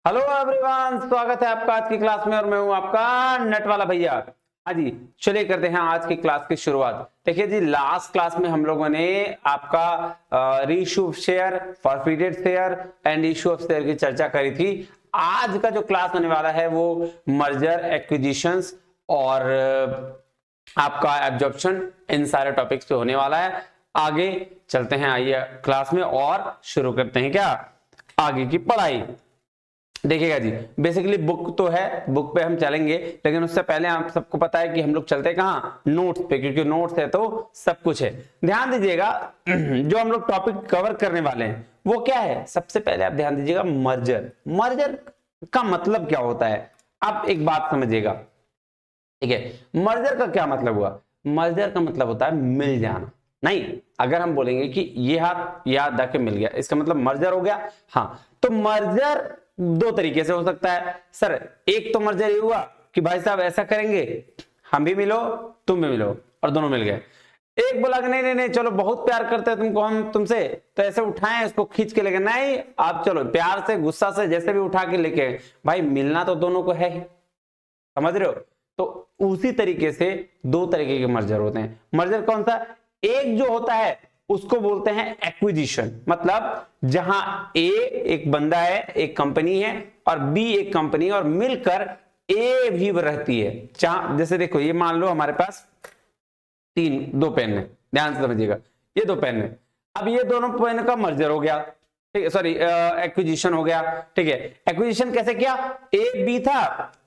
Hello everyone, स्वागत है आपका आज की क्लास में और मैं हूं आपका नेट वाला भैया। हाँ जी, चलिए करते हैं आज की क्लास की शुरुआत। देखिए जी, लास्ट क्लास में हम लोगों ने आपका reissue of share, forfeited share and issue of share की चर्चा करी थी। आज का जो क्लास होने वाला है वो मर्जर, एक्विजिशंस और आपका एब्जॉर्प्शन, इन सारे टॉपिक्स पे होने वाला है। आगे चलते हैं, आइए क्लास में और शुरू करते हैं क्या आगे की पढ़ाई। देखिएगा जी, बेसिकली बुक तो है, बुक पे हम चलेंगे, लेकिन उससे पहले आप सबको पता है कि हम लोग चलते हैं कहाँ, नोट्स पे, क्योंकि नोट्स है तो सब कुछ है। ध्यान दीजिएगा, जो हम लोग टॉपिक कवर करने वाले हैं वो क्या है। सबसे पहले आप ध्यान दीजिएगा, मर्जर। मर्जर का मतलब क्या होता है, आप एक बात समझिएगा, ठीक है। मर्जर का क्या मतलब हुआ? मर्जर का मतलब होता है मिल जाना। नहीं, अगर हम बोलेंगे कि ये हाथ याद रख के मिल गया, इसका मतलब मर्जर हो गया। हाँ, तो मर्जर दो तरीके से हो सकता है सर। एक तो मर्जर ये हुआ कि भाई साहब ऐसा करेंगे, हम भी मिलो तुम भी मिलो, और दोनों मिल गए। एक बोला कि नहीं नहीं नहीं, चलो बहुत प्यार करते हैं तुमको हम तुमसे, तो ऐसे उठाएं इसको खींच के लेके, नहीं आप चलो प्यार से गुस्सा से जैसे भी उठा के लेके, भाई मिलना तो दोनों को है ही, समझ रहे हो। तो उसी तरीके से दो तरीके के मर्जर होते हैं। मर्जर कौन सा? एक जो होता है उसको बोलते हैं एक्विजिशन, मतलब जहां ए एक बंदा है, एक कंपनी है, और बी एक कंपनी, और मिलकर ए भी रहती है। जैसे देखो, ये मान लो हमारे पास दो पेन है, ध्यान से समझिएगा, ये दो पेन है। अब ये दोनों पेन का मर्जर हो गया, ठीक है, सॉरी एक्विजिशन हो गया, ठीक है। एक्विजिशन कैसे किया? ए बी था,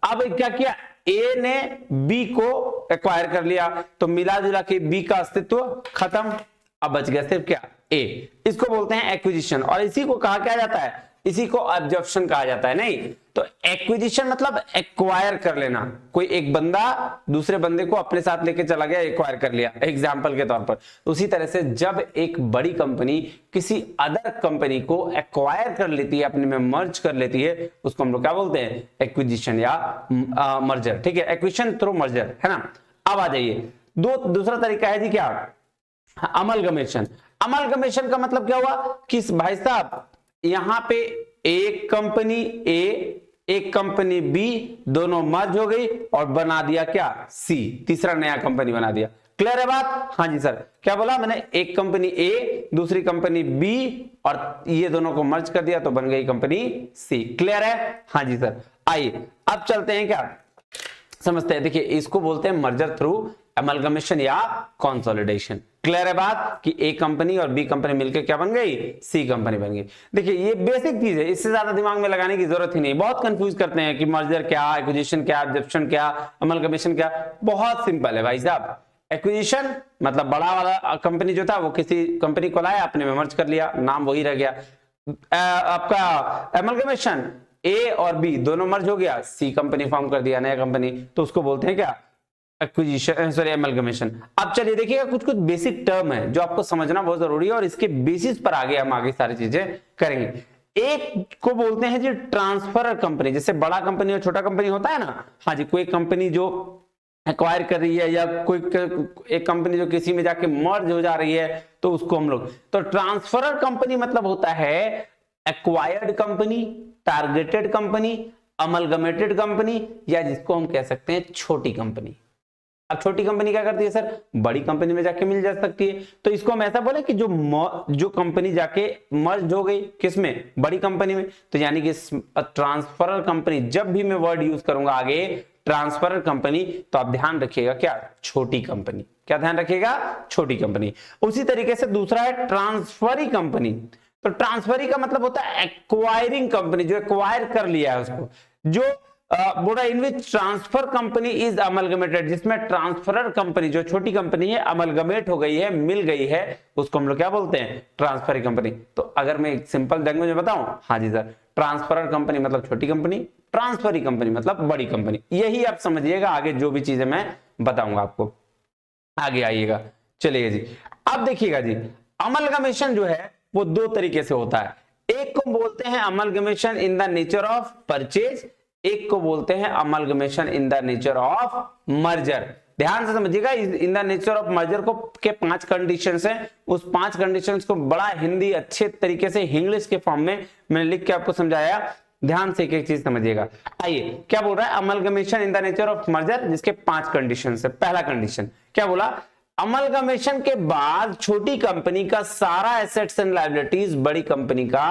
अब क्या किया, ए ने बी को एक्वायर कर लिया, तो मिला जुला के बी का अस्तित्व खत्म, अब बच गया सिर्फ क्या, ए। इसको बोलते हैं एक्विजिशन, और इसी को कहा क्या जाता है, इसी को एब्जॉर्प्शन कहा जाता है। नहीं तो एक्विजिशन मतलब एक्वायर कर लेना, कोई एक बंदा दूसरे बंदे को अपने साथ लेके चला गया, एक्वायर कर लिया, एग्जांपल के तौर पर। उसी तरह से जब एक बड़ी कंपनी किसी अदर कंपनी को एक्वायर कर लेती है, अपने में मर्ज कर लेती है, उसको हम लोग क्या बोलते हैं, एक्विजिशन या मर्जर, ठीक है, एक्विजिशन थ्रू मर्जर, है ना। अब आ जाइए, दूसरा तरीका है जी क्या, अमलगमेशन। अमलगमेशन का मतलब क्या हुआ कि भाई साहब यहां पे एक कंपनी ए एक कंपनी बी दोनों मर्ज हो गई और बना दिया क्या, सी, तीसरा नया कंपनी बना दिया। क्लियर है बात? हाँ जी सर, क्या बोला मैंने, एक कंपनी ए दूसरी कंपनी बी और ये दोनों को मर्ज कर दिया तो बन गई कंपनी सी। क्लियर है? हाँ जी सर। आइए अब चलते हैं, क्या समझते हैं। देखिए, इसको बोलते हैं मर्जर थ्रू अमलगमेशन या कंसोलिडेशन। क्लियर है बात कि ए कंपनी और बी कंपनी मिलकर क्या बन गई, सी कंपनी बन गई। देखिए ये बेसिक चीज है, इससे ज्यादा दिमाग में लगाने की जरूरत ही नहीं। बहुत कंफ्यूज करते हैं कि मर्जर क्या, एक्विजिशन क्या, एब्जॉर्प्शन क्या, अमलगमेशन क्या। बहुत सिंपल है भाई साहब। एक्विजिशन मतलब बड़ा वाला कंपनी जो था वो किसी कंपनी को लाया, अपने में मर्ज कर लिया, नाम वही रह गया। आपका अमलगमेशन, ए और बी दोनों मर्ज हो गया, सी कंपनी फॉर्म कर दिया, नया कंपनी, तो उसको बोलते हैं क्या, एक्विजिशन, सॉरी एमलगमेशन। अब चलिए देखिएगा, कुछ कुछ बेसिक टर्म है जो आपको समझना बहुत जरूरी है, और इसके बेसिस पर आगे हम आगे सारी चीजें करेंगे। एक को बोलते हैं जी ट्रांसफर कंपनी, जैसे बड़ा कंपनी और छोटा कंपनी होता है ना। हाँ जी, कोई कंपनी जो एक्वायर कर रही है, या कोई एक कंपनी जो किसी में जाके मर्ज हो जा रही है, तो उसको हम लोग, तो ट्रांसफरर कंपनी मतलब होता है acquired company, targeted company, amalgamated company, या जिसको हम कह सकते हैं छोटी कंपनी। अब छोटी कंपनी क्या करती है सर, बड़ी कंपनी में जाके मिल जा सकती है, तो इसको हम ऐसा बोले कि जो कंपनी जाके मर्ज हो गई किसमें, बड़ी कंपनी में, तो यानी कि ट्रांसफरर कंपनी। जब भी मैं वर्ड यूज करूंगा आगे ट्रांसफरर कंपनी, तो आप ध्यान रखिएगा क्या, छोटी कंपनी। क्या ध्यान रखिएगा, छोटी कंपनी। उसी तरीके से दूसरा है ट्रांसफरी कंपनी। तो ट्रांसफरी का मतलब होता है एक्वायरिंग कंपनी, जो एक्वायर कर लिया है उसको, जो बोला in which transfer company is amalgamated, जिसमें ट्रांसफरर कंपनी जो छोटी कंपनी है अमलगमेट हो गई है, मिल गई है, उसको हम लोग क्या बोलते हैं, ट्रांसफरी कंपनी। तो अगर मैं एक सिंपल लैंग्वेज में बताऊं, हाँ जी सर, ट्रांसफरर कंपनी मतलब छोटी कंपनी, ट्रांसफरी कंपनी मतलब बड़ी कंपनी। यही आप समझिएगा, आगे जो भी चीजें मैं बताऊंगा आपको, आगे आइएगा। चलिए जी, अब देखिएगा जी, अमलगमेशन जो है वो दो तरीके से होता है। एक को बोलते हैं amalgamation in the nature of purchase, एक को बोलते हैं amalgamation in the nature of merger. ध्यान से समझिएगा, इन द नेचर ऑफ मर्जर को के 5 कंडीशंस हैं। उस 5 कंडीशंस को बड़ा हिंदी अच्छे तरीके से इंग्लिश के फॉर्म में मैंने लिख के आपको समझाया। ध्यान से एक एक चीज समझिएगा। आइए क्या बोल रहा है, amalgamation in the nature of merger, जिसके 5 कंडीशन है। पहला कंडीशन क्या बोला, अमलगमेशन के बाद छोटी कंपनी का सारा एसेट्स एंड लायबिलिटीज बड़ी कंपनी का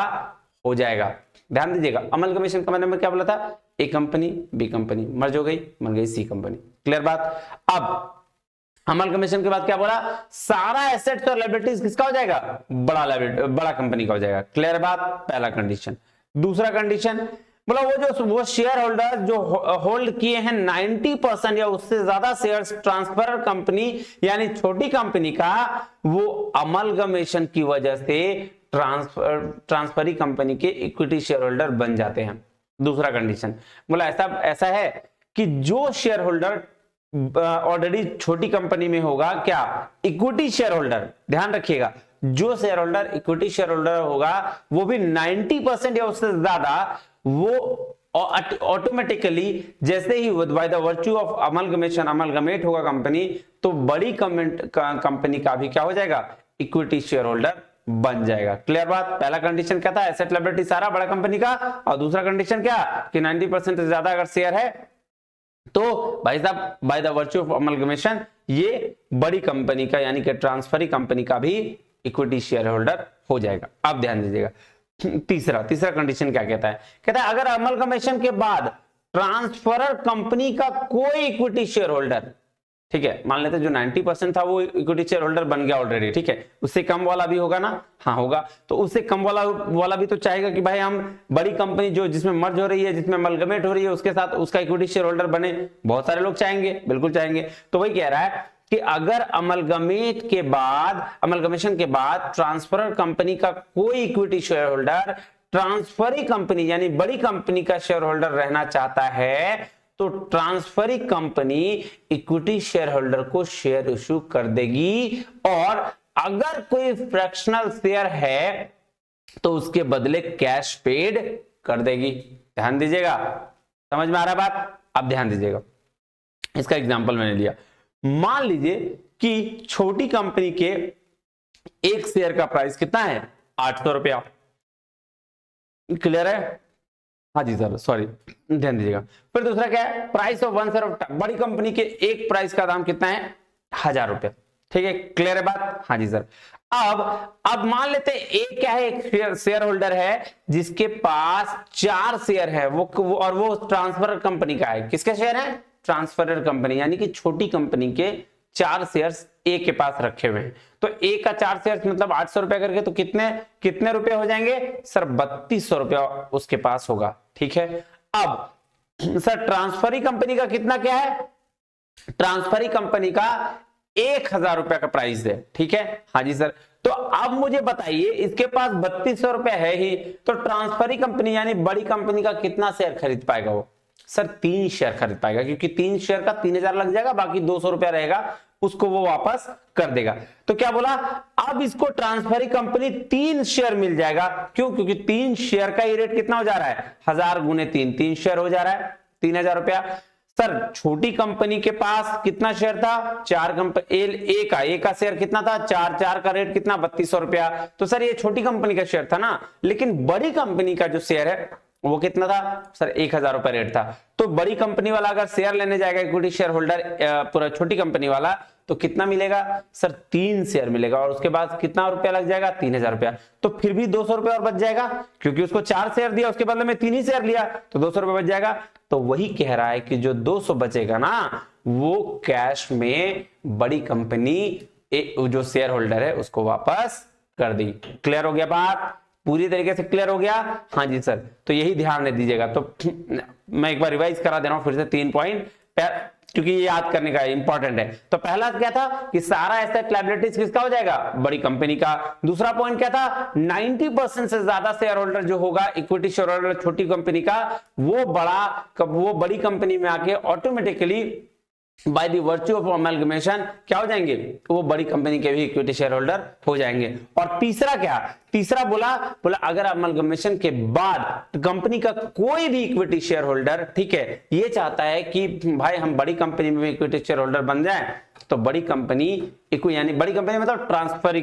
हो जाएगा। ध्यान दीजिएगा, अमलगमेशन का मतलब क्या बोला था, ए कंपनी बी कंपनी मर्ज हो गई, बन गई सी कंपनी। क्लियर बात। अब अमलगमेशन के बाद क्या बोला, सारा एसेट्स और लायबिलिटीज किसका हो जाएगा, बड़ा कंपनी का हो जाएगा। क्लियर बात, पहला कंडीशन। दूसरा कंडीशन बोला, वो शेयर होल्डर जो होल्ड किए हैं 90% या उससे ज्यादा शेयर्स ट्रांसफर कंपनी यानी छोटी कंपनी का, वो अमलगमेशन की वजह से ट्रांसफरी कंपनी के इक्विटी शेयर होल्डर बन जाते हैं। दूसरा कंडीशन बोला, ऐसा है कि जो शेयर होल्डर ऑलरेडी छोटी कंपनी में होगा, क्या, इक्विटी शेयर होल्डर, ध्यान रखिएगा, जो share holder equity share holder होगा वो भी 90% या उससे ज्यादा, वो ऑटोमेटिकली जैसे ही by the virtue of amalgamation amalgamate होगा कंपनी, तो बड़ी कंपनी का भी क्या हो जाएगा, इक्विटी शेयर होल्डर बन जाएगा। क्लियर बात। पहला कंडीशन क्या था, एसेट लायबिलिटी सारा बड़ा कंपनी का, और दूसरा कंडीशन क्या कि 90% से ज्यादा अगर शेयर है तो भाई साहब bye the virtue of amalgamation ये बड़ी कंपनी का यानी कि ट्रांसफरी कंपनी का भी इक्विटी शेयर होल्डर हो जाएगा। अब ध्यान दीजिएगा, तीसरा कंडीशन क्या कहता है, कहता है अगर अमलगमेशन के बाद ट्रांसफरर कंपनी का कोई इक्विटी शेयर होल्डर, ठीक है, मान लेते जो 90% था वो इक्विटी शेयर होल्डर बन गया ऑलरेडी, ठीक है, उससे कम वाला भी होगा ना, हाँ होगा, तो उससे कम वाला भी तो चाहेगा कि भाई हम बड़ी कंपनी जो जिसमें मर्ज हो रही है, जिसमें अमलगमेट हो रही है, उसके साथ उसका इक्विटी शेयर होल्डर बने। बहुत सारे लोग चाहेंगे, बिल्कुल चाहेंगे। तो वही कह रहा है कि अगर अमलगमेशन के बाद ट्रांसफरर कंपनी का कोई equity share holder transferee company यानी बड़ी कंपनी का शेयर होल्डर रहना चाहता है, तो transferee company equity share holder को शेयर इश्यू कर देगी, और अगर कोई फ्रैक्शनल शेयर है तो उसके बदले कैश पेड कर देगी। ध्यान दीजिएगा, समझ में आ रहा है बात। अब ध्यान दीजिएगा, इसका एग्जांपल मैंने लिया, मान लीजिए कि छोटी कंपनी के एक शेयर का प्राइस कितना है, 800 रुपया। क्लियर है, हाँ जी सर, सॉरी, ध्यान दीजिएगा। फिर दूसरा क्या है, प्राइस ऑफ 1 शेयर ऑफ, बड़ी कंपनी के एक प्राइस का दाम कितना है, 1000 रुपया। ठीक है, क्लियर है बात, हाँ जी सर। अब मान लेते हैं एक क्या है, एक शेयर होल्डर है जिसके पास 4 शेयर है, और वो ट्रांसफर कंपनी का है। किसके शेयर है, ट्रांसफरर कंपनी यानी कि छोटी कंपनी के 4 शेयर्स ए के पास रखे हुए हैं। तो ए का 4 शेयर्स मतलब 800 रुपया करके, तो कितने रुपए हो जाएंगे सर, 3200 रुपया उसके पास होगा। ठीक है, अब सर ट्रांसफरी कंपनी का कितना क्या है, ट्रांसफरी कंपनी का 1000 रुपया का प्राइस है। ठीक है, हाँ जी सर। तो अब मुझे बताइए, इसके पास 3200 रुपया है ही, तो ट्रांसफरी कंपनी यानी बड़ी कंपनी का कितना शेयर खरीद पाएगा वो, सर 3 शेयर खरीद पाएगा, क्योंकि 3 शेयर का 3000 लग जाएगा, बाकी 200 रुपया रहेगा, उसको वो वापस कर देगा। तो क्या बोला, अब इसको ट्रांसफरी कंपनी 3 शेयर मिल जाएगा। क्यों, क्योंकि 3 शेयर का ही रेट कितना हो जा रहा है, 1000 गुने 3 शेयर हो जा रहा है, 3000 रुपया। सर छोटी कंपनी के पास कितना शेयर था, 4 कंपनी, ए का शेयर कितना था, 4 का रेट कितना, 3200 रुपया। तो सर ये छोटी कंपनी का शेयर था ना, लेकिन बड़ी कंपनी का जो शेयर है वो कितना था सर, 1000 रुपया रेट था। तो बड़ी कंपनी वाला अगर शेयर लेने जाएगा इक्विटी शेयर होल्डर, पूरा छोटी कंपनी वाला, तो कितना मिलेगा सर, 3 शेयर मिलेगा, और उसके बाद कितना रुपया लग जाएगा, 3000 रुपया। तो फिर भी 200 रुपया और बच जाएगा, क्योंकि उसको 4 शेयर दिया, उसके बदले में 3 ही शेयर लिया, तो 200 रुपया बच जाएगा। तो वही कह रहा है कि जो 200 बचेगा ना, वो कैश में बड़ी कंपनी जो शेयर होल्डर है उसको वापस कर दी। क्लियर हो गया बात, पूरी तरीके से क्लियर हो गया, हाँ जी सर। तो यही ध्यान में दीजिएगा। तो मैं एक बार रिवाइज करा दे रहा हूं फिर से 3 पॉइंट, क्योंकि ये याद करने का इंपॉर्टेंट है। तो पहला क्या था कि सारा एसेट लायबिलिटीज किसका हो जाएगा, बड़ी कंपनी का। दूसरा पॉइंट क्या था, 90% से ज्यादा शेयर होल्डर जो होगा इक्विटी शेयर होल्डर छोटी कंपनी का, वो बड़ी कंपनी में आके automatically bye the virtue of amalgamation क्या हो जाएंगे, वो बड़ी कंपनी के भी इक्विटी शेयर होल्डर हो जाएंगे। और तीसरा क्या, तीसरा बोला अगर अमलगमेशन के बाद कंपनी का कोई भी इक्विटी शेयर होल्डर, ठीक है, ये चाहता है कि भाई हम बड़ी कंपनी में भी इक्विटी शेयर होल्डर बन जाएं, तो बड़ी कंपनी यानी बड़ी कंपनी मतलब ट्रांसफरी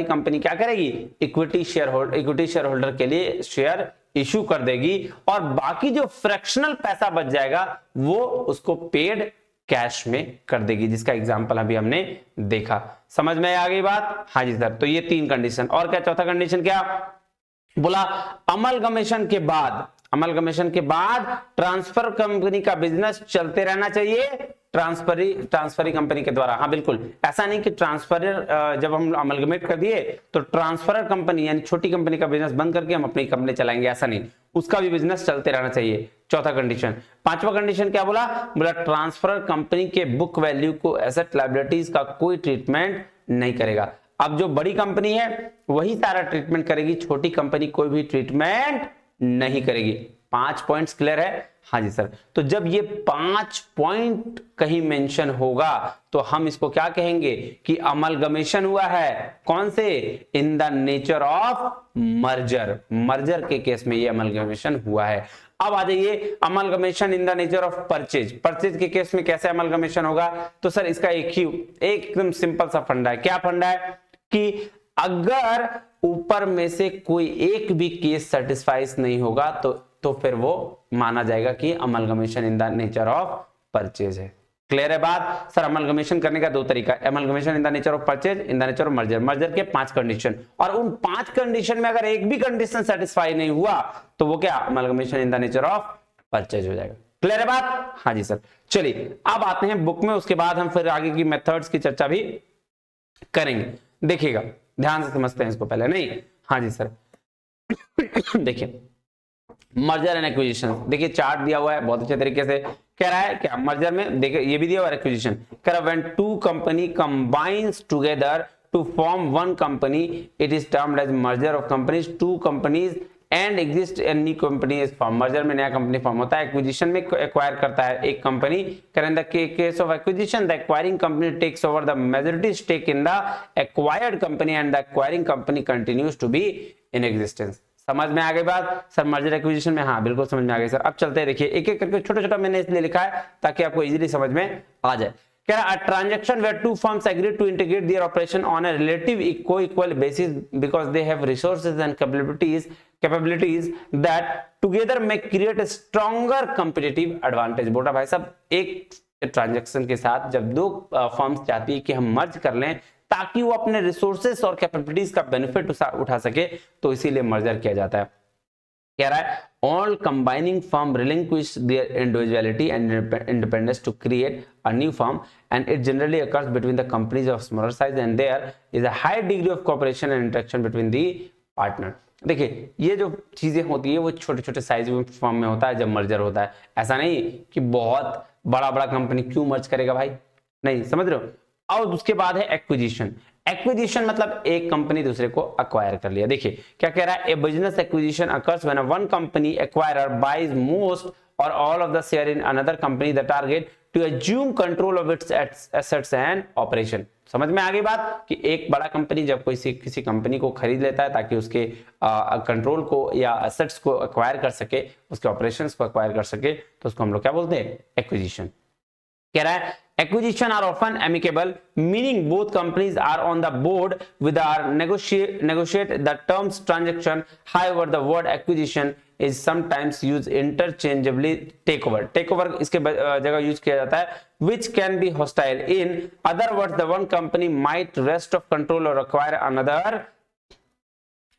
कंपनी क्या करेगी, इक्विटी शेयर होल्डर के लिए शेयर इशू कर देगी और बाकी जो फ्रैक्शनल पैसा बच जाएगा वो उसको पेड कैश में कर देगी, जिसका एग्जांपल अभी हमने देखा। समझ में आ गई बात? हाँ जी सर। तो ये 3 कंडीशन। और क्या चौथा कंडीशन क्या बोला? अमलगमेशन के बाद ट्रांसफर कंपनी का बिजनेस चलते रहना चाहिए ट्रांसफरी कंपनी के द्वारा। हाँ बिल्कुल, ऐसा नहीं कि ट्रांसफर जब हम अमलगमेट कर दिए तो ट्रांसफरर कंपनी यानी छोटी कंपनी का बिजनेस बंद करके हम अपनी कंपनी चलाएंगे, ऐसा नहीं, उसका भी बिजनेस चलते रहना चाहिए। चौथा कंडीशन। पांचवा कंडीशन क्या बोला? ट्रांसफरर कंपनी के बुक वैल्यू को एसेट लायबिलिटीज का कोई ट्रीटमेंट नहीं करेगा। अब जो बड़ी कंपनी है वही सारा ट्रीटमेंट करेगी, छोटी कंपनी कोई भी ट्रीटमेंट नहीं करेगी। 5 पॉइंट्स क्लियर है? हाँ जी सर। तो जब ये 5 पॉइंट कहीं मेंशन होगा तो हम इसको क्या कहेंगे कि अमलगमेशन हुआ है। कौन से? इन द नेचर ऑफ मर्जर के केस में ये अमलगमेशन हुआ है। अब आ जाइए amalgamation in the nature of purchase के केस में कैसे अमलगमेशन होगा? तो सर इसका एकदम सिंपल सा फंडा है। क्या फंडा है कि अगर ऊपर में से कोई एक भी केस सेटिस्फाइज नहीं होगा तो फिर वो माना जाएगा कि amalgamation in the nature of purchase है। क्लियर है बात? सर अमलगमेशन करने का 2 तरीका, amalgamation in the nature of purchase, in the nature of merger के 5 कंडीशन, और उन 5 कंडीशन में अगर एक भी कंडीशन सेटिस्फाई नहीं हुआ तो वो क्या? Amalgamation in the nature of purchase हो जाएगा। क्लियर है बात? हाँ जी सर। चलिए अब आते हैं बुक में, उसके बाद हम फिर आगे की मेथड्स की चर्चा भी करेंगे। देखिएगा ध्यान से समझते हैं इसको पहले। नहीं, हाँ जी सर। देखिए मर्जर एंड एक्विजिशन, देखिए चार्ट दिया हुआ है बहुत अच्छे तरीके से। कह रहा है क्या मर्जर में? देखिए ये भी दिया हुआ है एक्विजिशन। कह रहा है when 2 company combines together to form 1 company it is termed as merger of companies. 2 companies and exist and new company is form. Merger में नया कंपनी फॉर्म होता है, एक्विजिशन में एक्वायर करता है एक company. In the case of acquisition the acquiring company takes over the majority stake in the acquired company and the acquiring company continues to be in existence. समझ में आ गई बात? सर मर्जर एक्विजिशन में हाँ बिल्कुल समझ में आ गई सर। अब चलते हैं, देखिए एक एक करके छोटा छोटा मैंने इसलिए लिखा है ताकि आपको इजीली समझ में आ जाए। कह रहा है a transaction where 2 firms agree to integrate their operation on a relative equal basis because they have resources and capabilities that together may create a stronger competitive advantage। बोला भाई साहब एक ट्रांजैक्शन के साथ जब 2 फर्म्स चाहती है कि हम मर्ज कर लें ताकि वो अपने रिसोर्सेस और कैपेबिलिटीज का बेनिफिट उठा सके, तो इसीलिए मर्जर किया जाता है। कह रहा है all combining firm relinquish their individuality and independence to create a new firm and it generally occurs between the companies of smaller size and there is a high degree of cooperation and interaction between the partner। देखिए ये जो चीजें होती है वो छोटे छोटे size में फर्म में होता है जब मर्जर होता है। ऐसा नहीं कि बहुत बड़ा बड़ा कंपनी क्यों मर्ज करेगा भाई, नहीं, समझ रहे हो? और उसके बाद है एक्विजिशन। एक्विजिशन मतलब एक कंपनी दूसरे को अक्वायर कर लिया। देखिए क्या कह रहा है? A business acquisition occurs when one company acquirer buys most or all of the share in another company the target to assume control of its assets and operation. समझ में आ गई बात कि एक बड़ा कंपनी जब कोई किसी कंपनी को खरीद लेता है ताकि उसके कंट्रोल को या एसेट्स को एक्वायर कर सके, उसके ऑपरेशंस को एक्वायर कर सके, तो उसको हम लोग क्या बोलते हैं? एक्विजिशन। कह रहा है acquisition are often amicable meaning both companies are on the board with our negotiate the terms transaction। however the word acquisition is sometimes used interchangeably takeover इसके जगह यूज किया जाता है which can be hostile। in other words the one company might wrest of control or acquire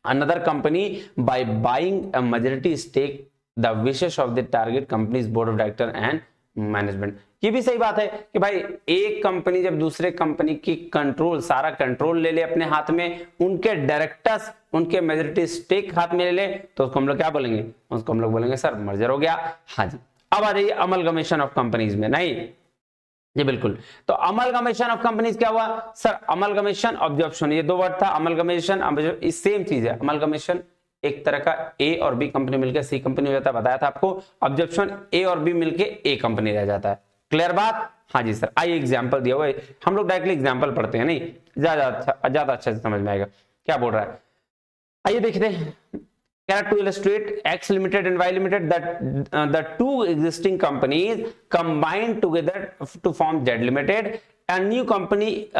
another company by buying a majority stake the wishes of the target company's board of director and management. ये भी सही बात है कि भाई एक company जब दूसरे कंपनी की सारा कंट्रोल ले ले अपने हाथ में, उनके डायरेक्टर्स उनके मेजॉरिटी स्टेक हाथ में ले ले, तो उसको हम लोग क्या बोलेंगे? उसको हम लोग बोलेंगे सर मर्जर हो गया। हाँ जी। अब आ जाइए अमलगमेशन ऑफ कंपनीज में। नहीं जी बिल्कुल, तो अमलगमेशन ऑफ कंपनीज क्या हुआ सर? अमलगमेशन ऑब्जॉर्प्शन, ये 2 वर्ड था। अमलगमेशन सेम चीज है। अमलगमेशन एक तरह का ए और बी कंपनी मिलकर सी कंपनी हो जाता है, बताया था आपको। ऑब्जर्प्शन ए और बी मिलके ए कंपनी रह जाता है। क्लियर बात? हाँ जी सर। आइए एग्जांपल दिया हुआ है, हम लोग डायरेक्टली एग्जांपल पढ़ते हैं, नहीं ज्यादा अच्छा से समझ में आएगा क्या बोल रहा है। आइए देखते हैं To illustrate X Limited and Y Limited, that the two existing companies combined together to form Z Limited. A new company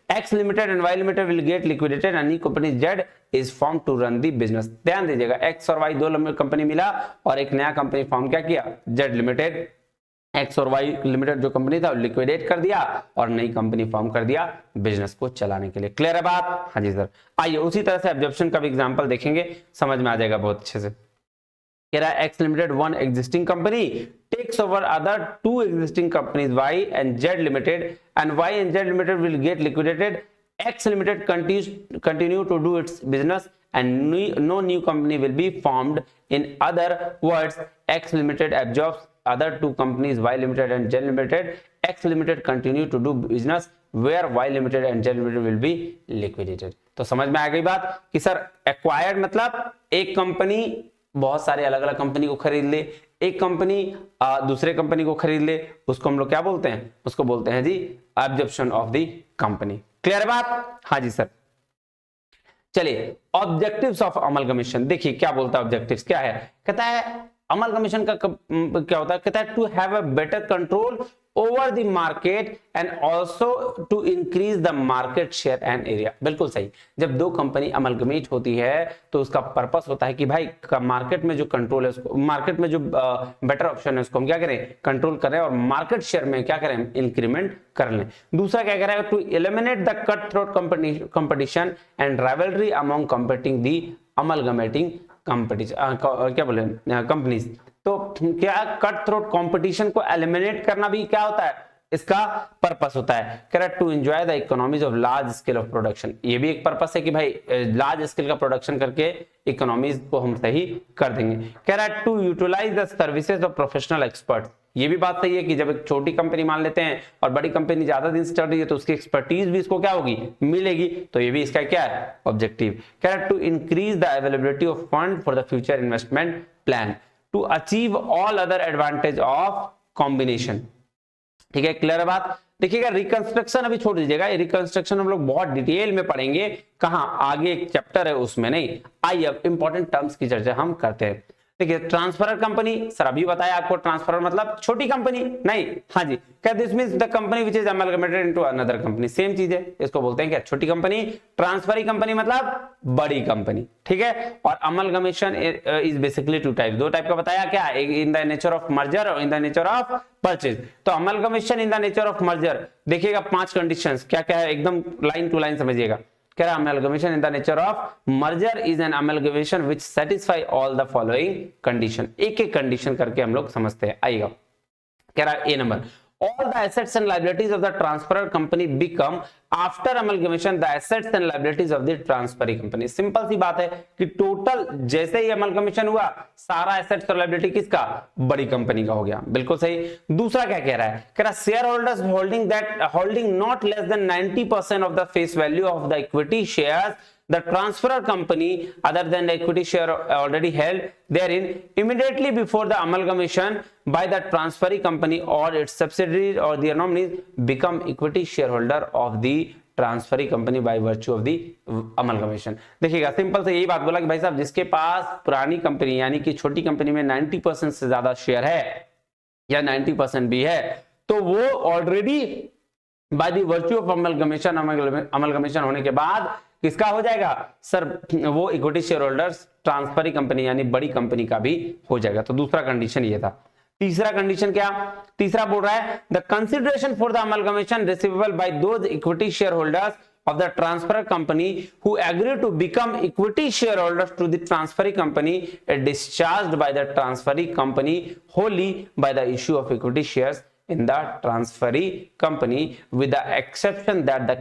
X Limited and Y Limited will get liquidated. A new company Z is formed to run the business. ध्यान दीजिएगा, X और Y दो company मिला और एक नया company form क्या किया, Z Limited. X और Y लिमिटेड जो कंपनी था लिक्विडेट कर दिया और नई कंपनी फॉर्म कर दिया बिजनेस को चलाने के लिए. क्लियर है बात? हाँ जी सर. आइए उसी तरह से एब्जॉर्प्शन का भी एग्जांपल देखेंगे, समझ में आ जाएगा बहुत अच्छे से. कह रहा है X limited one existing company takes over other two existing companies Y and Z limited and Y and Z limited will get liquidated. X limited continue to do its business and no new company will be formed. In other words, X limited absorbs other two companies Y limited and Z limited. X limited continue to do business where Y limited and Z limited will be liquidated. तो समझ में आ गई बात कि sir acquired मतलब एक company बहुत सारे अलग अलग कंपनी को खरीद ले, एक कंपनी दूसरे कंपनी को खरीद ले, उसको हम लोग क्या बोलते हैं, उसको बोलते हैं जी absorption of the company. Clear है बात? हाँ जी सर. चलिए ऑब्जेक्टिव्स ऑफ अमलगमेशन देखिए क्या बोलता है. ऑब्जेक्टिव्स क्या है, कहता है अमलगमेशन का क्या होता है, कहता है to have a better control over the market and also to increase the market share and area. बिल्कुल सही. जब दो कंपनी अमलगमेट होती है तो उसका पर्पस होता है कि भाई मार्केट में जो कंट्रोल है उसको, मार्केट में जो बेटर ऑप्शन है उसको हम क्या करें, कंट्रोल करें और मार्केट शेयर में क्या करें, इंक्रीमेंट कर लें. दूसरा क्या कह रहा है, to eliminate the cut throat competition and rivalry among competing the amalgamating competition क्या बोले कंपनीज. तो क्या कट थ्रोट कंपटीशन को एलिमिनेट करना भी क्या होता है, इसका पर्पस होता है. कह रहा है to enjoy the economies of large scale of production. ये भी एक पर्पस है कि भाई लार्ज स्केल का प्रोडक्शन करके इकोनॉमीज को हम सही कर देंगे. कह रहा है to utilise the services of professional expert. ये भी बात सही है कि जब एक छोटी कंपनी मान लेते हैं और बड़ी कंपनी ज्यादा दिन से चल रही है तो उसकी एक्सपर्टीज भी इसको क्या होगी, मिलेगी. तो ये भी इसका क्या है, ऑब्जेक्टिव. कह रहा है to increase the availability of fund for the future investment plan to achieve all other advantage of combination. ठीक है, क्लियर है बात. देखिएगा रिकंस्ट्रक्शन अभी छोड़ दीजिएगा, ये रिकंस्ट्रक्शन हम लोग बहुत डिटेल में पढ़ेंगे, कहां आगे एक चैप्टर है उसमें नहीं. आइए अब इंपॉर्टेंट टर्म्स की चर्चा हम करते हैं. देखिए ट्रांसफरर कंपनी, सर अभी बताया आपको ट्रांसफरर मतलब छोटी कंपनी नहीं. हाँ जी, क्या this means the company which is amalgamated into another company. Same चीज है, इसको बोलते हैं क्या, छोटी कंपनी. ट्रांसफरी कंपनी मतलब बड़ी कंपनी. ठीक है, और amalgamation is basically two type, दो टाइप का बताया क्या, in the nature of merger और in the nature of purchase. तो amalgamation in the nature of merger देखिएगा 5 कंडीशंस क्या क्या है, एकदम लाइन टू लाइन समझिएगा. कह रहा amalgamation in the nature of merger is an amalgamation which satisfy all the following condition. एक एक कंडीशन करके हम लोग समझते हैं. आइएगा, कह रहा ए number, all the assets and liabilities of the transferor company become after amalgamation the assets and liabilities of the transferee company. Simple सी बात है कि टोटल जैसे ही amalgamation हुआ सारा assets और liability किसका, बड़ी कंपनी का हो गया. बिल्कुल सही. दूसरा क्या कह रहा है, कह रहा share holders holding not less than 90% of the face value of the equity shares the transferor company other than the equity share already held therein immediately before the amalgamation by the transferee company or its subsidiaries or their nominees become equity shareholder of the transferee company by virtue of the amalgamation. देखिएगा simple से यही बात बोला कि भाई साहब जिसके पास पुरानी कंपनी यानी कि छोटी कंपनी में 90% से ज्यादा शेयर है या 90% भी है तो वो already bye the virtue of amalgamation होने के बाद किसका हो जाएगा सर, वो equity share holders transferee company यानी बड़ी कंपनी का भी हो जाएगा. तो दूसरा कंडीशन ये था. तीसरा कंडीशन क्या, तीसरा बोल रहा है the consideration for the amalgamation receivable by those equity share holders of the transfer company who agree to become equity shareholders to the transferee company is discharged by the transferee company wholly by the issue of equity shares in the transferee company with the exception that the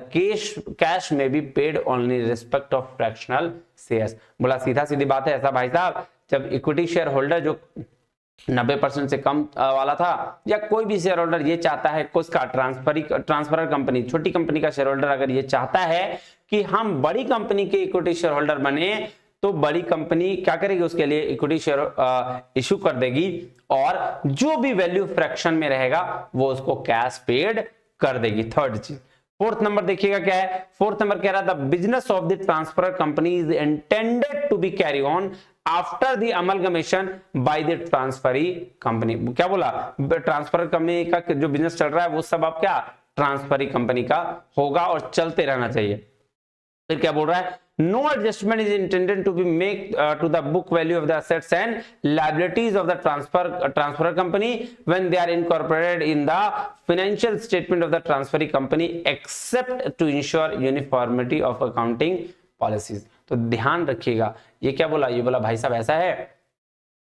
cash may be paid only in respect of fractional shares. बोला सीधा सीधी बात है ऐसा भाई साहब, जब equity share holder जो 90% से कम वाला था या कोई भी शेयर होल्डर ये चाहता है उसका ट्रांसफरर कंपनी छोटी कंपनी का शेयर होल्डर अगर ये चाहता है कि हम बड़ी कंपनी के इक्विटी शेयर होल्डर बने तो बड़ी कंपनी क्या करेगी, उसके लिए इक्विटी शेयर इशू कर देगी और जो भी वैल्यू फ्रैक्शन में रहेगा वो उसको कैश पेड कर देगी. थर्ड चीज, फोर्थ नंबर देखिएगा क्या है, फोर्थ नंबर कह रहा था business of the transfer company is intended to be carry on after the amalgamation by the transferee company. क्या बोला, ट्रांसफर कंपनी का जो बिजनेस चल रहा है वो सब आप क्या ट्रांसफरी कंपनी का होगा और चलते रहना चाहिए। फिर क्या बोल रहा है, no adjustment is intended to be make to the book value of the assets and liabilities of the transfer company when they are incorporated in the financial statement of the transferee company except to ensure uniformity of accounting policies. तो ध्यान रखिएगा, ये क्या बोला, ये बोला भाई साहब ऐसा है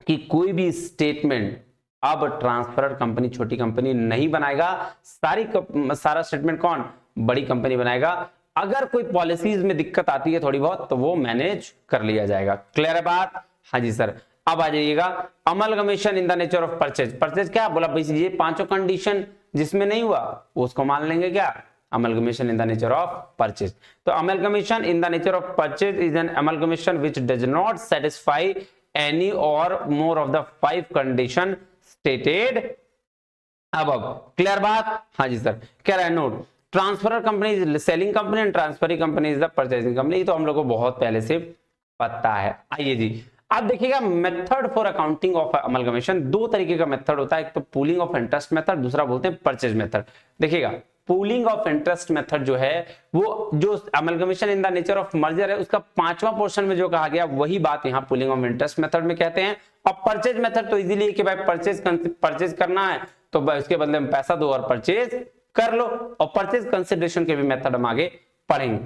कि कोई भी स्टेटमेंट अब ट्रांसफर कंपनी छोटी कंपनी नहीं बनाएगा, सारा स्टेटमेंट कौन, बड़ी कंपनी बनाएगा। अगर कोई पॉलिसीज में दिक्कत आती है थोड़ी बहुत तो वो मैनेज कर लिया जाएगा। क्लियर है बात? हाँ जी सर। अब आ जाइएगा amalgamation in the nature of purchase. Purchase क्या बोला भाई, ये पांचों कंडीशन जिसमें नहीं हुआ उसको मान लेंगे क्या, amalgamation in the nature of purchase। तो amalgamation in the nature of purchase is an amalgamation which does not satisfy any or more of the 5 condition stated above। Clear बात? हाँ जी सर। कह रहा है note, transfer company is selling company and transferring company is the purchasing company. तो हम लोग को बहुत पहले से पता है। आइए जी, अब देखिएगा method for accounting of amalgamation. दो तरीके का मेथड होता है, एक तो पूलिंग ऑफ इंटरेस्ट मेथड, दूसरा बोलते हैं परचेज मेथड। देखिएगा पूलिंग ऑफ इंटरेस्ट मेथड जो है वो जो amalgamation in the nature of merger है उसका पांचवा पोर्शन में जो कहा गया वही बात यहाँ पूलिंग ऑफ इंटरेस्ट मेथड में कहते हैं। और परचेज मेथड तो इजीली कि भाई परचेज करना है तो उसके बदले में पैसा दो और परचेज कर लो, और परचेज कंसिडरेशन के भी मेथड हम आगे पढ़ेंगे।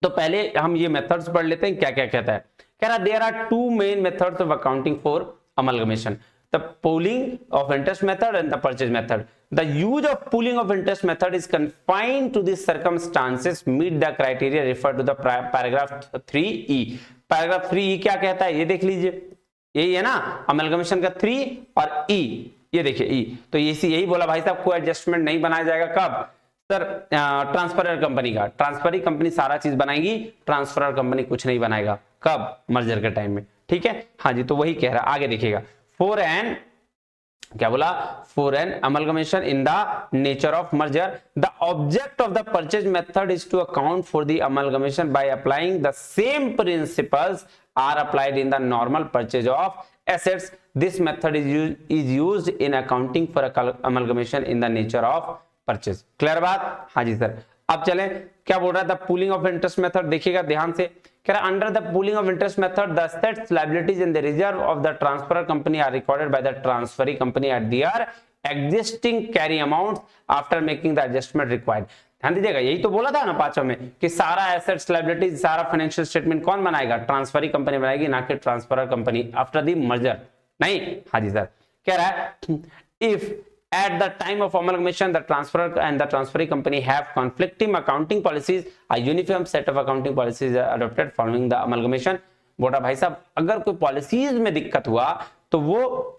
तो पहले हम ये मेथड्स पढ़ लेते हैं क्या क्या कहता है। कह रहा there are two main methods of accounting for amalgamation, the pooling of interest method and the purchase method. The use of pooling of interest method is confined to the circumstances meet the criteria referred to the paragraph 3E। paragraph 3E क्या कहता है ये देख लीजिए, यही है ना amalgamation का 3 और E, ये देखिए E। तो यही बोला भाई साहब कोई एडजस्टमेंट नहीं बनाया जाएगा कब सर, ट्रांसफरर कंपनी का। ट्रांसफरी कंपनी सारा चीज बनाएगी, ट्रांसफरर कंपनी कुछ नहीं बनाएगा। कब? मर्जर के टाइम में। ठीक है, हाँ जी। तो वही कह रहा है, आगे देखिएगा फॉर एन क्या बोला, for an amalgamation in the nature of merger the object of the purchase method is to account for the amalgamation by applying the same principles are applied in the normal purchase of assets. This method is used in accounting for amalgamation in the nature of purchase. Clear बात? हाँ जी sir. अब चले क्या बोल रहा है, the pooling of interest method. देखिएगा ध्यान से, कह रहा under the pooling of interest method the assets liabilities in the reserve of the transfer company are recorded by the transferee company at their existing carry amount after making the adjustment required. ध्यान दीजिएगा, यही तो बोला था ना पांचों में कि सारा एसेट्स लायबिलिटीज सारा फाइनेंशियल स्टेटमेंट कौन बनाएगा, ट्रांसफरी कंपनी बनाएगी, ना कि transferor company after the merger. नहीं, हाँ जी सर। कह रहा है if at the time of amalgamation the transferor and the transferee company have conflicting accounting policies, a uniform set of accounting policies are adopted following the amalgamation। बोला भाई साहब अगर कोई पॉलिसीज में दिक्कत हुआ तो वो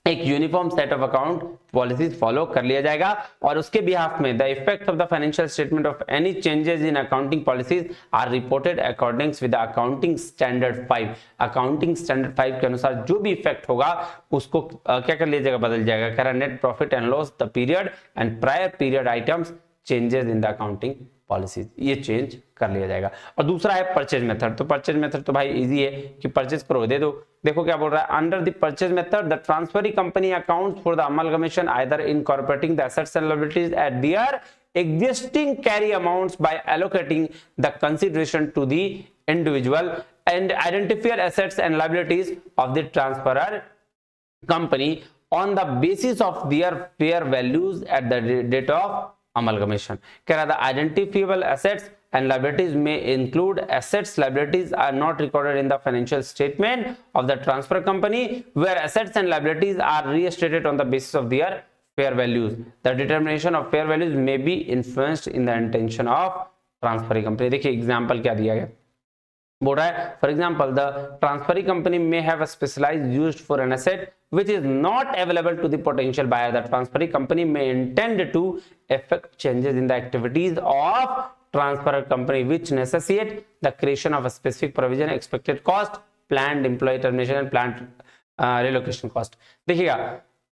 एक uniform set of account policies follow कर लिया जाएगा, और उसके बिहाफ में the effect of the financial statement of any changes in accounting policies are reported accordings with accounting standard 5। Accounting standard 5 के अनुसार जो भी इफेक्ट होगा उसको क्या कर लिया जाएगा, बदल जाएगा। कह रहा net profit and loss the period and prior period items changes in the accounting policies, ये चेंज कर लिया जाएगा। और दूसरा है परचेज मेथड। तो परचेज मेथड तो भाई इजी है कि परचेज करो दे दो। देखो क्या बोल रहा है, under the purchase method the transferee company accounts for the amalgamation either incorporating the assets and liabilities eight there existing carry amounts by allocating the consideration to the individual and identifier assets and liabilities of the transferor company on the basis of their fair values at the date of amalgamation। कह रहा था identifiable assets and liabilities may include assets liabilities are not recorded in the financial statement of the transfer company where assets and liabilities are restated on the basis of their fair values। the determination of fair values may be influenced in the intention of transferring company। देखिए example क्या दिया गया, बोल रहा है for example the transferee company may have specialised used for an asset which is not available to the potential buyer। The transferee company may intend to effect changes in the activities of transfer company which necessitate the creation of a specific provision, expected cost, planned employee termination and planned relocation cost। देखिएगा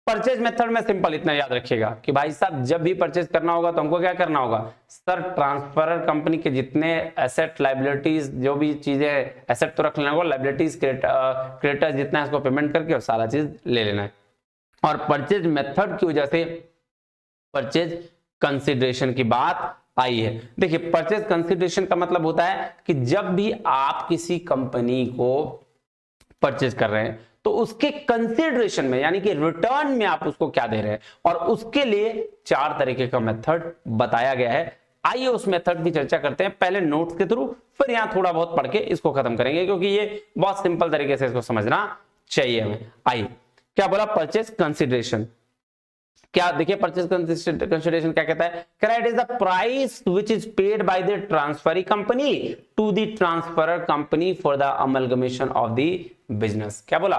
purchase method में simple इतना याद रखिएगा कि भाई साहब जब भी परचेज करना होगा तो हमको क्या करना होगा सर, ट्रांसफरर कंपनी के जितने एसेट लाइबिलिटीज जो भी चीजें, एसेट तो रख लेना होगा, लाइबिलिटीज क्रेडिटर्स जितना है उसको पेमेंट करके और सारा चीज ले लेना है। और परचेज मेथड की वजह से परचेज कंसिडरेशन की बात आई है। देखिए परचेज कंसिडरेशन का मतलब होता है कि जब भी आप किसी कंपनी को परचेज कर रहे हैं तो उसके कंसिडरेशन में यानी कि रिटर्न में आप उसको क्या दे रहे हैं, और उसके लिए 4 तरीके का मेथड बताया गया है। आइए उस मेथड की चर्चा करते हैं, पहले नोट्स के थ्रू, फिर यहां थोड़ा बहुत पढ़ के इसको खत्म करेंगे, क्योंकि ये बहुत सिंपल तरीके से इसको समझना चाहिए हमें। आइए क्या बोला, परचेज कंसिडरेशन। क्या देखिए परचेज कंसिडरेशन क्या कहता है, कह रहा है it is the price which is paid by the transferee company to the transferor company for the amalgamation of the business. क्या बोला,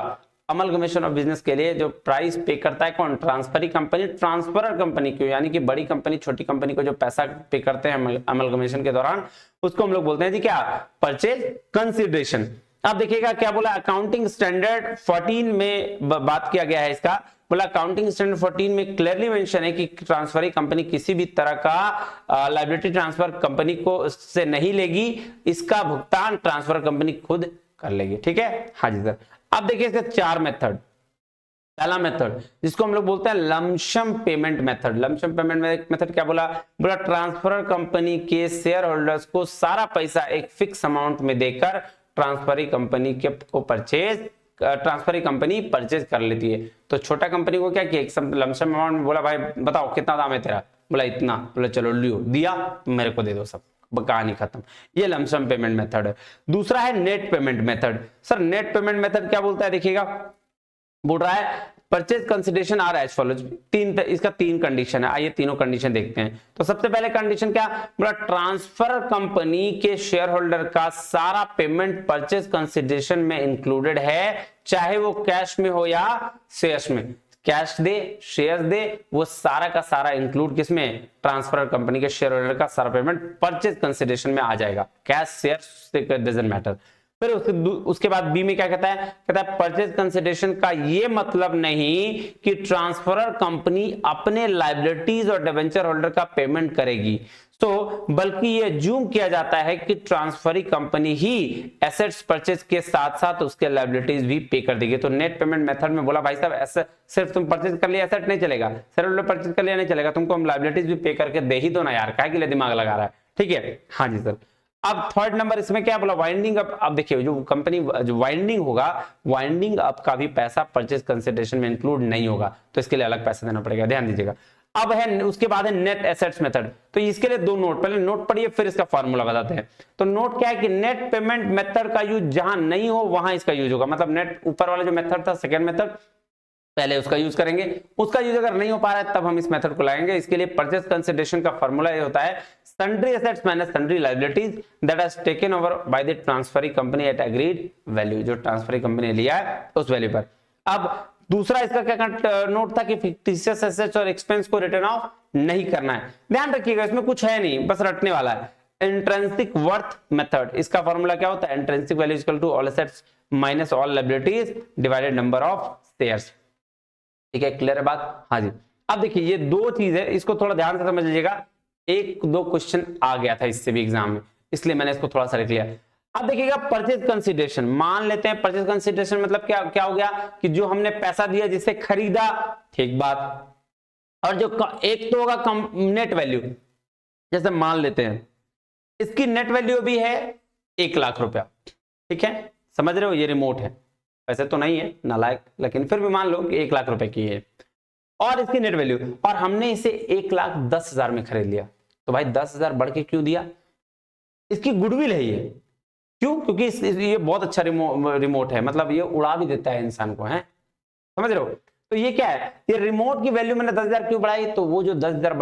अमलगमेशन ऑफ बिजनेस के लिए जो प्राइस पे करता है कौन, ट्रांसफरी कंपनी, ट्रांसफरर कंपनी को, यानी कि बड़ी कंपनी छोटी कंपनी को जो पैसा पे करते हैं अमलगमेशन के दौरान, उसको हम लोग बोलते हैं जी क्या, परचेज कंसिडरेशन। अब देखिएगा क्या बोला, अकाउंटिंग स्टैंडर्ड 14 में बात किया गया है इसका। बोला अकाउंटिंग स्टैंडर्ड 14 में क्लियरली मेंशन है कि ट्रांसफरी कंपनी किसी भी तरह का लायबिलिटी ट्रांसफर कंपनी को से नहीं लेगी, इसका भुगतान ट्रांसफर कंपनी खुद कर लेगी। ठीक है, हाँ जी सर। अब देखिए इसके 4 मेथड। पहला मेथड जिसको हम लोग बोलते हैं lump sum payment method. Lump sum payment method क्या बोला, बोला ट्रांसफरर कंपनी के शेयर होल्डर्स को सारा पैसा एक फिक्स अमाउंट में देकर ट्रांसफरी कंपनी के को ट्रांसफरी कंपनी परचेज कर लेती है। तो छोटा कंपनी को क्या किया, एक लमसम अमाउंट में बोला भाई बताओ कितना दाम है तेरा, बोला इतना, बोला चलो लियो, दिया मेरे को दे दो, सब कहानी खत्म। ये लमसम पेमेंट मेथड है। दूसरा है net payment method. Sir net payment method क्या बोलता है, देखिएगा बोल रहा है purchase consideration are as follows. इसका 3 कंडीशन है, आइए तीनों कंडीशन देखते हैं। तो सबसे पहले कंडीशन क्या बोला, ट्रांसफर कंपनी के शेयर होल्डर का सारा पेमेंट परचेज कंसिडरेशन में इंक्लूडेड है, चाहे वो कैश में हो या शेयर्स में। कैश दे शेयर्स दे, वो सारा का सारा इंक्लूड किसमें, ट्रांसफर कंपनी के शेयर होल्डर का सारा पेमेंट परचेज कंसिडरेशन में आ जाएगा। Cash shares doesn't matter. फिर उसके बाद बी में क्या कहता है परचेज कंसिडरेशन का ये मतलब नहीं कि ट्रांसफरर कंपनी अपने लायबिलिटीज और डिबेंचर होल्डर का पेमेंट करेगी, तो बल्कि ये जूम किया जाता है कि ट्रांसफरी कंपनी ही एसेट्स परचेज के साथ साथ उसके लायबिलिटीज भी पे कर देगी। तो नेट पेमेंट मेथड में बोला भाई साहब ऐसे सिर्फ तुम परचेज कर लिया एसेट नहीं चलेगा, शेयर परचेज कर लिया नहीं चलेगा, तुमको हम लायबिलिटीज भी पे करके दे ही दो ना यार, काहे के लिए दिमाग लगा रहा है। ठीक है, हाँ जी सर। अब थर्ड नंबर इसमें क्या बोला, वाइंडिंग अप। अब देखिए जो कंपनी जो वाइंडिंग होगा, वाइंडिंग अप का भी पैसा परचेज कंसिडरेशन में इंक्लूड नहीं होगा, तो इसके लिए अलग पैसा देना पड़ेगा, ध्यान दीजिएगा। अब है उसके बाद है नेट एसेट्स मेथड। तो इसके लिए 2 नोट, पहले नोट पढ़िए फिर इसका फार्मूला बताते हैं। तो नोट क्या है कि नेट पेमेंट मेथड का यूज जहां नहीं हो वहां इसका यूज होगा। मतलब नेट ऊपर वाला जो मेथड था सेकंड मेथड, पहले उसका यूज करेंगे, उसका यूज अगर नहीं हो पा रहा है तब हम इस मेथड को लाएंगे। इसके लिए परचेज कंसिडरेशन का फार्मूला ये होता है sundry assets minus sundry liabilities that has taken over by the transferring company at agreed value। जो ट्रांसफरी कंपनी ने लिया है उस वैल्यू पर। अब दूसरा इसका क्या नोट था कि फिक्टिशियस एसेट्स और एक्सपेंस को रिटर्न ऑफ नहीं करना है। ध्यान रखिएगा इसमें कुछ है नहीं, बस रटने वाला है। इंट्रिंसिक वर्थ मेथड, इसका फार्मूला क्या होता है, intrinsic value equal to all assets minus all liabilities divided number of shares. ठीक है, क्लियर है बात, हाँ जी। अब देखिए ये 2 चीज है, इसको थोड़ा ध्यान से समझ लीजिएगा। 1-2 क्वेश्चन आ गया था इससे भी एग्जाम में, इसलिए मैंने इसको थोड़ा सा लिख लिया। अब देखिएगा परचेज कंसिडरेशन, मान लेते हैं परचेज कंसिडरेशन मतलब क्या हो गया कि जो हमने पैसा दिया जिससे खरीदा, ठीक बात, और जो एक तो होगा नेट वैल्यू, जैसे मान लेते हैं इसकी नेट वैल्यू भी है 1 लाख रुपया। ठीक है, समझ रहे हो, ये रिमोट है, पैसे तो नहीं है नालायक, लेकिन फिर भी मान लो कि 1 लाख रुपए की है और इसकी नेट वैल्यू, और हमने इसे 1,10,000 में खरीद लिया। तो भाई 10,000 बढ़ के क्यों दिया, इसकी गुडविल है ये। क्यों, क्योंकि ये बहुत अच्छा रिमोट है, मतलब ये उड़ा भी देता है इंसान को, है समझ रहे हो। तो ये क्या है, ये रिमोट की वैल्यू मैंने 10,000 क्यों बढ़ाई, तो वो जो 10,000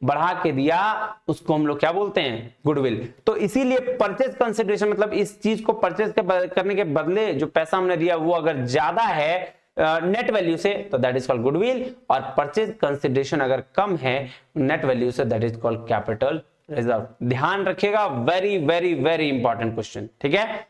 बढ़ा के दिया उसको हम लोग क्या बोलते हैं, गुडविल। तो इसीलिए परचेज कंसिडरेशन मतलब इस चीज को परचेज करने के बदले जो पैसा हमने दिया वो अगर ज्यादा है नेट वैल्यू से तो दैट इज कॉल्ड गुडविल, और परचेज कंसिडरेशन अगर कम है net value say that is called capital reserve. ध्यान रखिएगा, very very very important question. ठीक है,